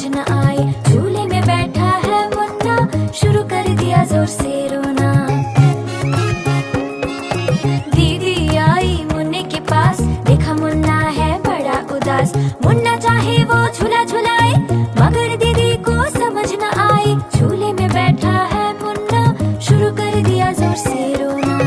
समझ न आई। झूले में बैठा है मुन्ना, शुरू कर दिया जोर से रोना। दीदी आई मुन्ने के पास, देखा मुन्ना है बड़ा उदास। मुन्ना चाहे वो झूला झुलाए, मगर दीदी को समझ न आई। झूले में बैठा है मुन्ना, शुरू कर दिया जोर से रोना।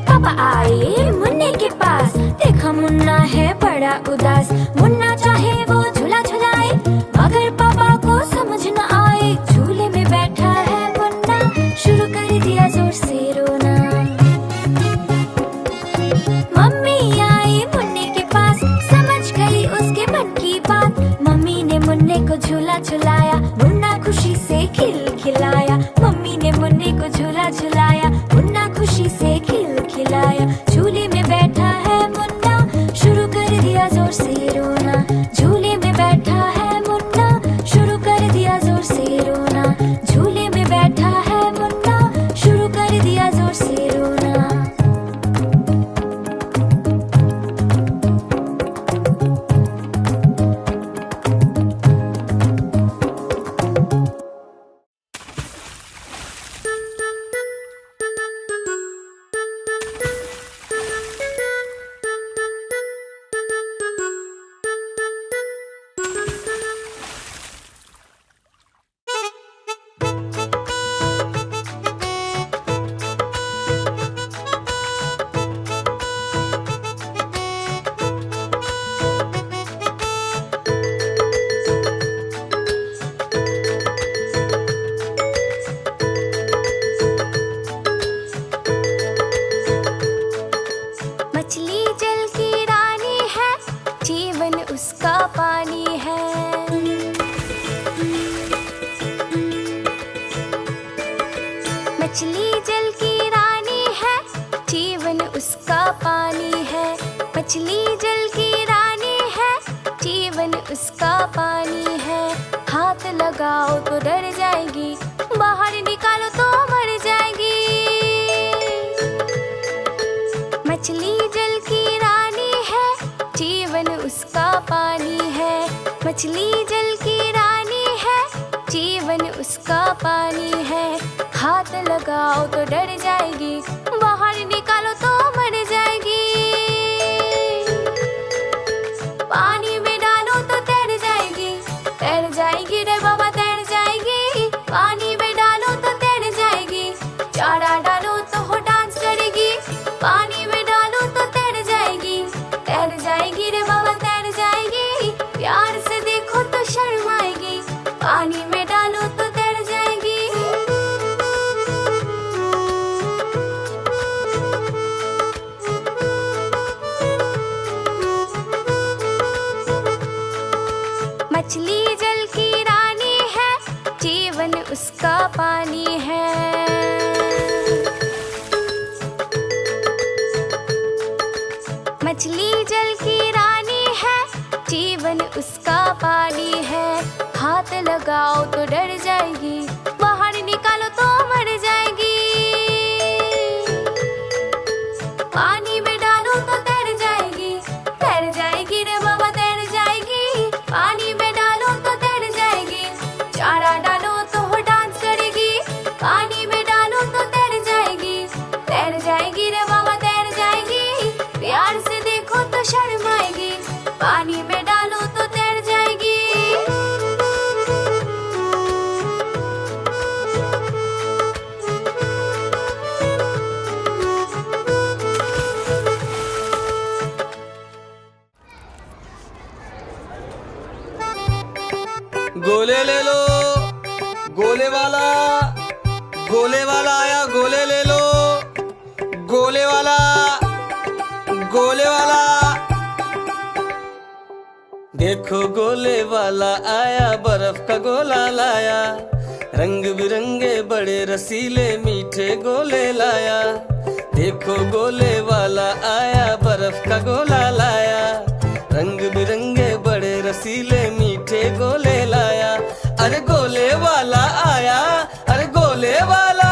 पापा आए मुन्ने के पास, देखा मुन्ना है बड़ा उदास। मुन्ना चाहे वो झूला झुलाए, मगर पापा को समझ न आए। झूले में बैठा है मुन्ना, शुरू कर दिया जोर से रोना। मम्मी आई मुन्ने के पास, समझ गई उसके मन की बात। मम्मी ने मुन्ने को झूला झुलाया, मुन्ना खुशी से खिलखिलाया। मम्मी ने मुन्ने को झूला झुलाया, मुन्ना खुशी से खिलखिलाया। झूले में बैठा है मुन्ना, शुरू कर दिया जोर से रोना। झूले में बैठा है मुन्ना, शुरू कर दिया जोर से रोना। झूले में बैठा है मुन्ना, शुरू कर दिया जोर से रोना। मछली जल की रानी है, जीवन उसका पानी है। मछली जल की रानी है, जीवन उसका पानी है। मछली जल की रानी है, जीवन उसका पानी है। हाथ लगाओ तो डर जाएगी, बाहर निकालो तो मर जाएगी। मछली जल की रानी है, जीवन उसका पानी है। मछली जल की रानी है, जीवन उसका पानी है। हाथ लगाओ तो डर जाएगी, बाहर निकालो तो मर जाएगी। पानी में डालो तो तैर जाएगी रे बाबा तैर जाएगी। पानी में डालो तो तैर जाएगी, चारा डालो तो हो डांस करेगी। पानी में डालो तो तैर जाएगी रे बाबा तैर जाएगी। प्यार से देखो तो शर्माएगी, पानी में डालो तो तैर जाएगी। मछली जल की रानी है, जीवन उसका पानी है। मछली जल की रानी है, जीवन उसका पानी है। हाथ लगाओ तो डर जाएगी, बाहर निकालो तो मर जाएगी। पानी में डालो तो तैर जाएगी रे बाबा तैर जाएगी। पानी में डालो तो तैर जाएगी, चारा डालो तो हो डांस करेगी। पानी में डालो तो तैर जाएगी रे बाबा तैर जाएगी। प्यार से देखो तो शर्माएगी, पानी में डालो तो तैर जाएगी। गोले ले लो, गोले वाला आया। गोले ले लो, गोले वाला। देखो गोले वाला आया, बर्फ का गोला लाया। रंग बिरंगे बड़े रसीले मीठे गोले लाया। देखो गोले वाला आया, बर्फ का गोला लाया। रंग बिरंगे बड़े रसीले मीठे गोले लाया। अरे गोले वाला आया, अरे गोले वाला।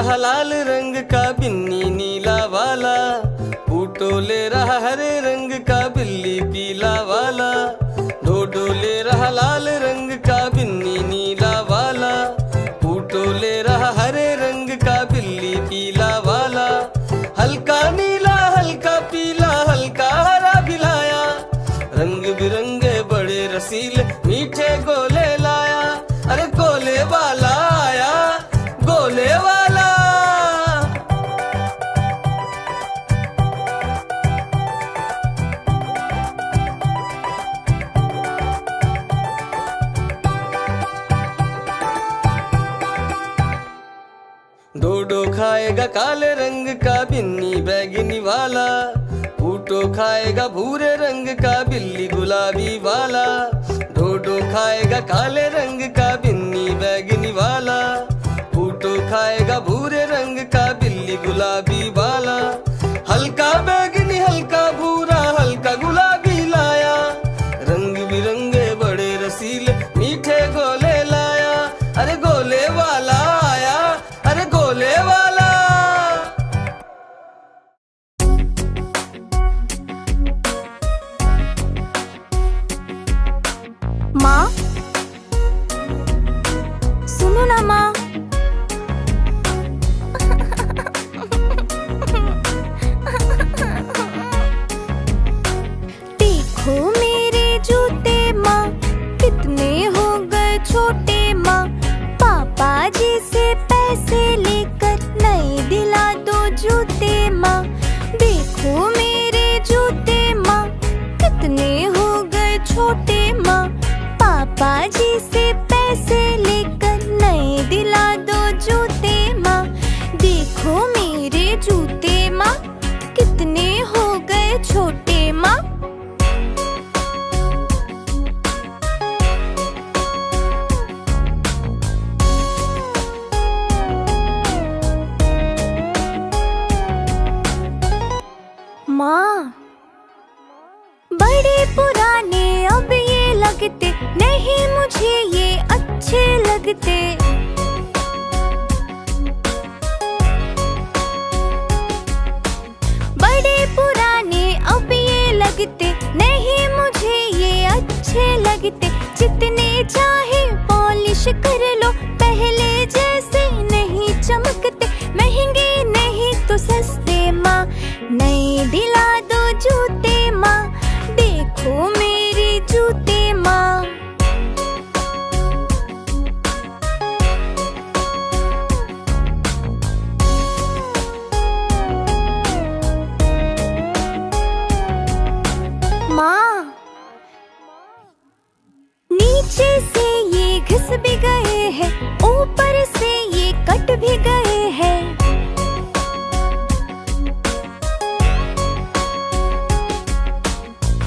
रहा लाल रंग का बिन्नी नीला वाला, पूटो ले रहा हरे रंग का बिल्ली पीला वाला। डोडो ले रहा लाल रंग का बिन्नी नीला वाला, पूटो ले रहा हरे रंग का बिल्ली पीला वाला। हल्का नीला हल्का पीला हल्का हरा भिलाया, रंग बिरंगे बड़े रसीले मीठे गोले लाया। अरे गोले वाला आया, गोले वाला। डोडो खाएगा काले रंग का बिन्नी बैगनी वाला, पूटो खाएगा भूरे रंग का बिल्ली गुलाबी वाला। डोडो खाएगा काले रंग का बिन्नी बैगनी वाला, पूटो खाएगा भूरे रंग का बिल्ली गुलाबी वाला। हल्का बैगनी हल्का भूरा हल्का गुलाबी लाया, रंग बिरंगे बड़े रसीले मीठे गोले लाया। अरे गोले वाला आया, अरे गोले वाला। माँ सुनो ना माँ। देखो मेरे जूते माँ कितने हो गए छोटे माँ, पापा जी से पैसे लेकर नए दिला दो जूते माँ। देखो मेरे जूते माँ कितने हो गए छोटे माँ, पापा जी से पैसे लेकर नए दिला दो जूते माँ। देखो मेरे जूते माँ कितने हो गए छोटे माँ। माँ बड़े पुराने अब ये लगते नहीं, मुझे ये अच्छे लगते। बड़े पुराने अब ये लगते नहीं, मुझे ये अच्छे लगते। जितने चाहे पॉलिश कर लो पहले जैसे नहीं चमकते। महंगे नहीं तो सस्ते माँ, नए दिला दो जूते माँ। देखो मेरी जूते माँ। माँ नीचे से ये घिस भी गए हैं, ऊपर से ये कट भी गए हैं।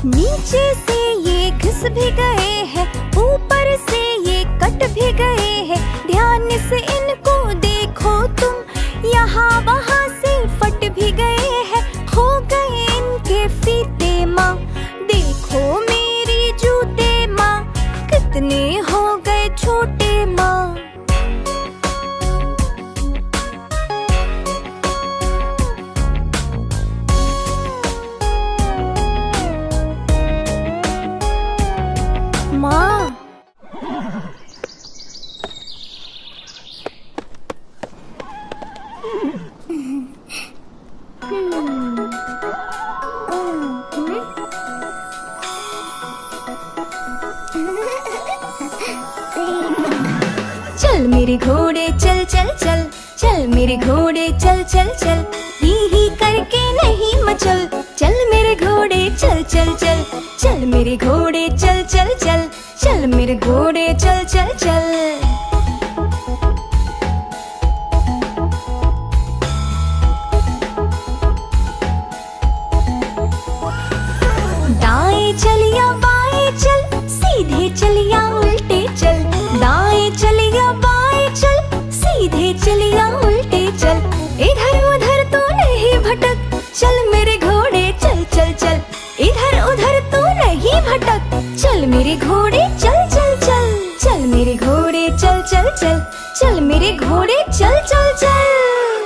नीचे से ये घिस भी गए हैं, ऊपर से ये कट भी गए हैं। ध्यान से इनको देखो तुम, यहाँ वहाँ से फट भी गए हैं। हो गए इनके फीते माँ, देखो मेरी जूते माँ कितने हो गए छोटे माँ। माँ चल मेरे घोड़े चल चल चल, चल मेरे घोड़े चल चल चल। ही करके नहीं मचल, चल मेरे घोड़े चल चल चल। चल मेरे घोड़े चल चल चल, चल मेरे घोड़े चल चल चल। दाएं चल या बाएं चल, सीधे चल या उल्टे चल। दाएं चल या बाएं चल, सीधे चल या उल्टे चल। इधर उधर तो नहीं भटक, चल मेरे घोड़े चल चल चल। इधर उधर तो नहीं भटक, चल मेरे घोड़े चल चल चल। चल मेरे घोड़े चल चल चल, चल मेरे घोड़े चल चल चल।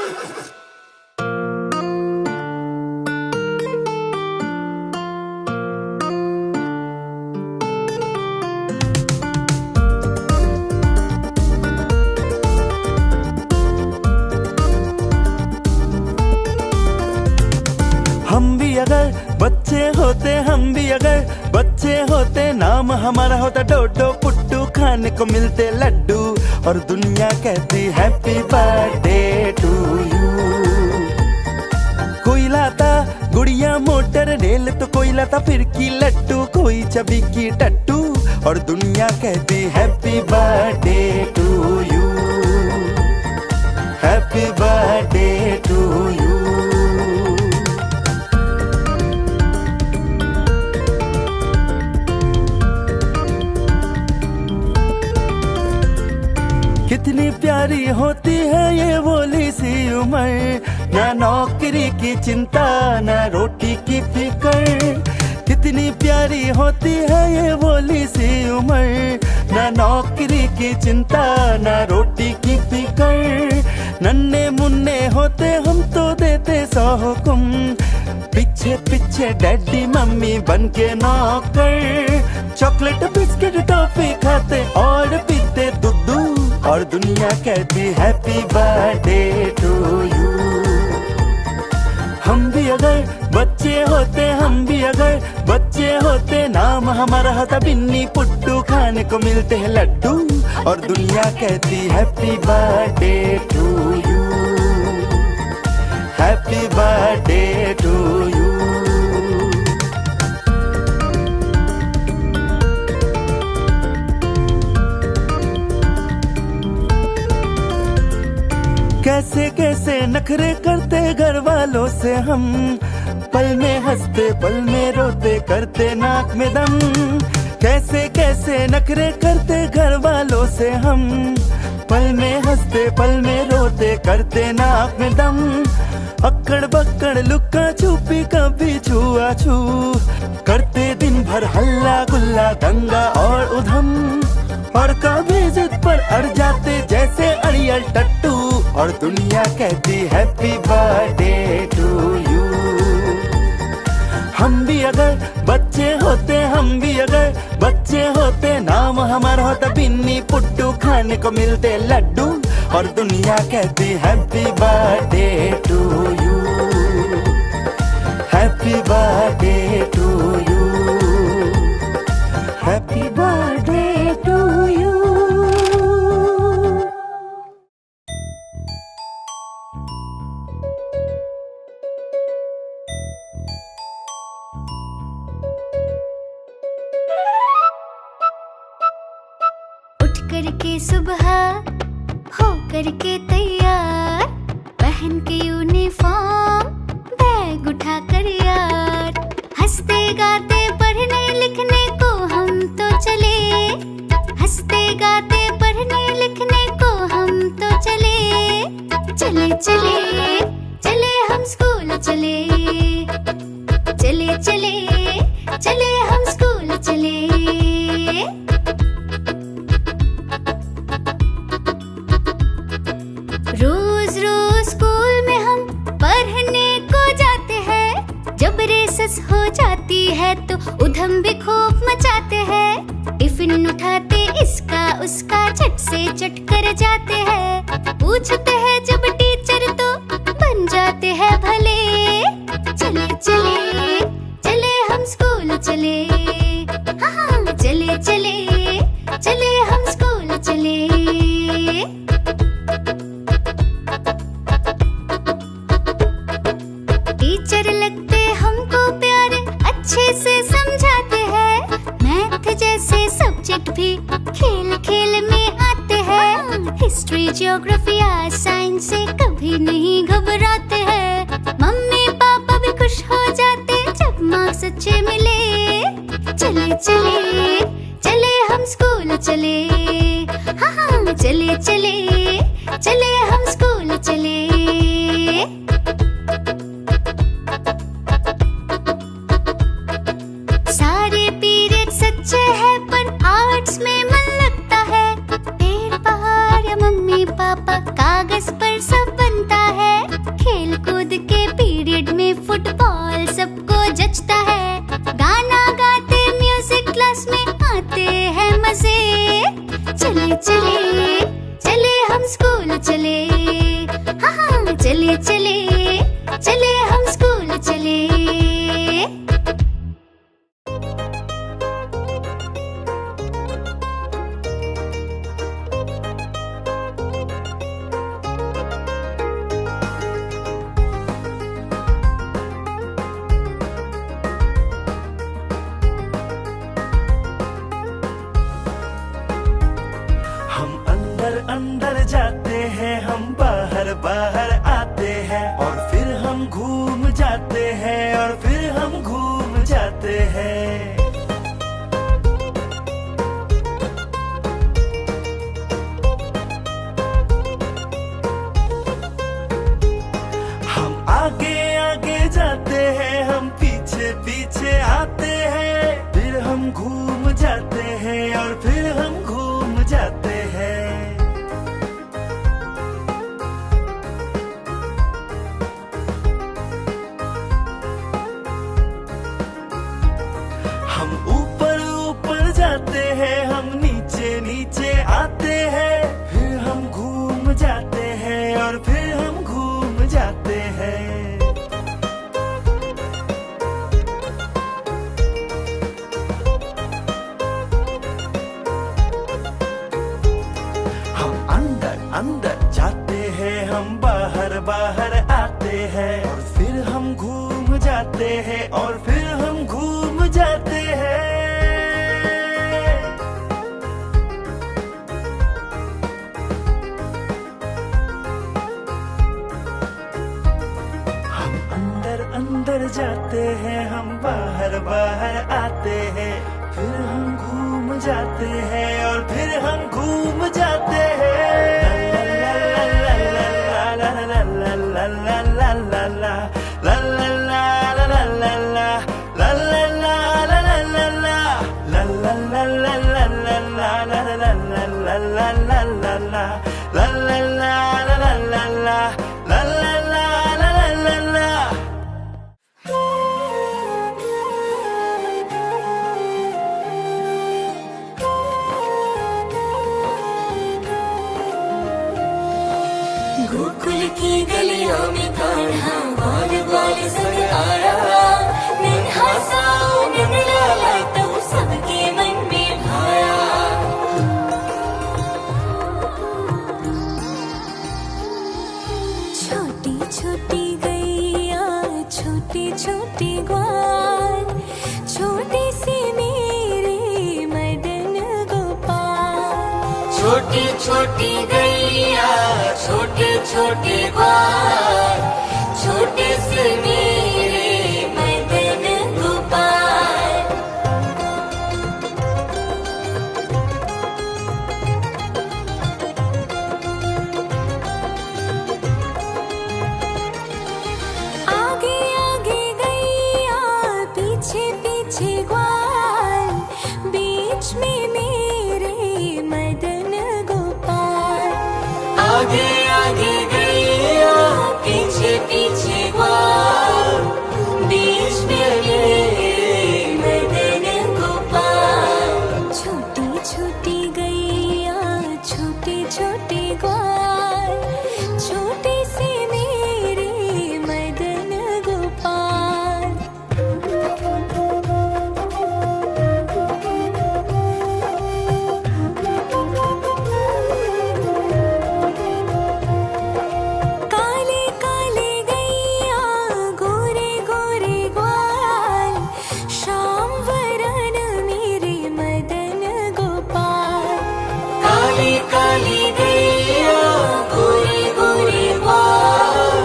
हम भी अगर बच्चे होते, हम भी अगर बच्चे होते, नाम हमारा होता डोडो पुट्टू, खाने को मिलते लड्डू और दुनिया कहती हैप्पी बर्थडे टू यू। कोई लाता गुड़िया मोटर रेल तो कोई लाता फिर की लट्टू, कोई चबी की टट्टू और दुनिया कहती happy birthday to you, happy birthday to you. कितनी प्यारी होती है ये भोली सी उम्र, ना नौकरी की चिंता ना रोटी की फिक्र। कितनी प्यारी होती है ये भोली सी उम्र, ना नौकरी की चिंता ना रोटी की फिक्र। नन्हे मुन्ने होते हम तो देते 100 हुक्म, पीछे पीछे डैडी मम्मी बन के नौकर। चॉकलेट बिस्किट टॉफी खाते और पीते दूध और दुनिया कहती हैप्पी बर्थडे टू यू। हम भी अगर बच्चे होते, हम भी अगर बच्चे होते, नाम हमारा होता बिन्नी पुट्टू, खाने को मिलते हैं लड्डू और दुनिया कहती happy birthday to you, happy birthday to you. कैसे कैसे नखरे करते घर वालों से हम, पल में हंसते पल में रोते करते नाक में दम। कैसे कैसे नखरे करते घर वालों से हम, पल में हंसते पल में रोते करते नाक में दम। अक्कड़ बक्कड़ लुक्का छुपी कभी छुआ छू, करते दिन भर हल्ला गुल्ला दंगा और उधम। और कभी जिद पर अड़ जाते जैसे अड़ियल टट्टू और दुनिया कहती हैप्पी बर्थडे टू यू। हम भी अगर बच्चे होते, हम भी अगर बच्चे होते, नाम हमारा होता बिन्नी पुट्टू, खाने को मिलते लड्डू और दुनिया कहती happy birthday to you, happy birthday to you, happy birthday to you. करके सुबह हो करके तैयार, पहन के यूनिफॉर्म बैग उठा कर यार, हंसते गाते पढ़ने लिखने को हम तो चले, हंसते गाते पढ़ने लिखने को हम तो चले। चले चले चले हम स्कूल चले, चले चले चले हम स्कूल चले। रोज रोज स्कूल में हम पढ़ने को जाते हैं, जब रेसेस हो जाती है तो उधम भी खूब मचाते हैं। टिफिन उठाते इसका उसका झट से चट कर जाते हैं, पूछते हैं जब टीचर तो बन जाते हैं भले। चले चले चले हम स्कूल चले, हाँ चले चले चले हम स्कूल चले। टीचर लगते हमको प्यारे, अच्छे से समझाते हैं, मैथ जैसे सब्जेक्ट भी खेल खेल में आते हैं। हिस्ट्री ज्योग्राफी या साइंस से कभी नहीं घबराते हैं, मम्मी पापा भी खुश हो जाते जब मार्क्स अच्छे मिले। चले चले चले हम स्कूल चले, हाँ चले चले चले हम स्कूल चले। सारे पीरियड्स अच्छे हैं पर आर्ट्स में मन लगता है, पेड़ पहाड़ या मम्मी पापा कागज पर सब बनता है। खेल कूद के पीरियड में फुटबॉल सबको जचता है, गाना गाते म्यूजिक क्लास में आते हैं मजे। चले चले चले हम स्कूल चले, हाँ चले चले चले हम स्कूल चले। जाते हैं। हम आगे आगे जाते हैं, हम पीछे पीछे आते हैं, फिर हम घूम जाते हैं और फिर हम घूम जाते हैं। हम ऊपर ऊपर जाते हैं, हम नीचे नीचे आते हैं, फिर हम घूम जाते हैं और फिर हम घूम जाते हैं। हम अंदर अंदर जाते हैं, हम बाहर बाहर आते हैं और फिर हम घूम जाते हैं और फिर हम घूम जाते हैं। हम अंदर अंदर जाते हैं, हम बाहर बाहर आते हैं, फिर हम घूम जाते हैं और फिर हम घूम जाते हैं। गोकुल की गलियों में कान्हा बाल बाल संग आया, नन्हा सा नंद लाला तो सबके मन में भाया। छोटी छोटी गैया छोटी छोटी ग्वाल, छोटी सी मेरे मदन गोपाल। छोटी छोटी गैया छोटे छोटे ग्वाल, छोटे से मेरे मदन गोपाल। आगे आगे गैया पीछे पीछे ग्वाल, बीच में मेरे मदन गोपाल। आगे आगे गैया पीछे पीछे ग्वाल, बीच में मेरे मदन गोपाल। छोटी छोटी गैया छोटी छोटी ग्वाल, छोटे से मेरे मदन गोपाल। काले काले गैया गोरे गोरे ग्वाल, श्याम वरन मेरे मदन गोपाल। काली काली गैया गोरे गोरे ग्वाल,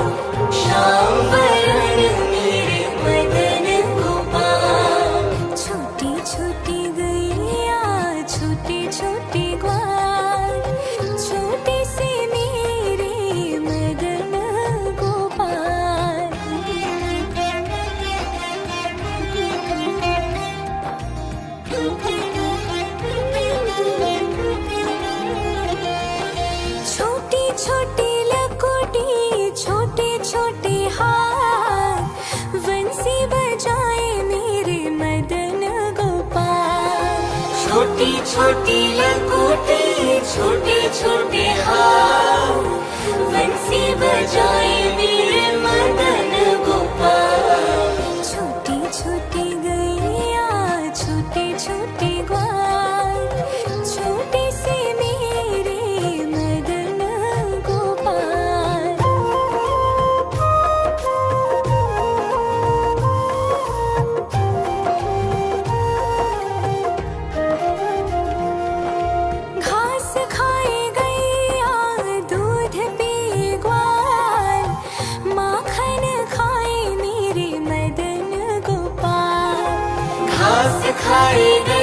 श्याम वरन मेरे मदन गोपाल। छोटी छोटी गैया छोटी छोटी ग्वाल, छोटे से मेरे मदन गोपाल। छोटी छोटी लकोटी छोटे छोटे हाथ, बंसी बजाए मेरे मदन गोपाल। छोटी छोटी लकोटी छोटे छोटे हाथ, बंसी बजाए मेरे मदन गोपाल। छोटी छोटी गैया छोटे छोटे ग्वाल, छोटे से मेरे मदन गोपाल। घास खाए गैया दूध पिए ग्वाल, माखन खाए मेरे मदन दिखाएगा।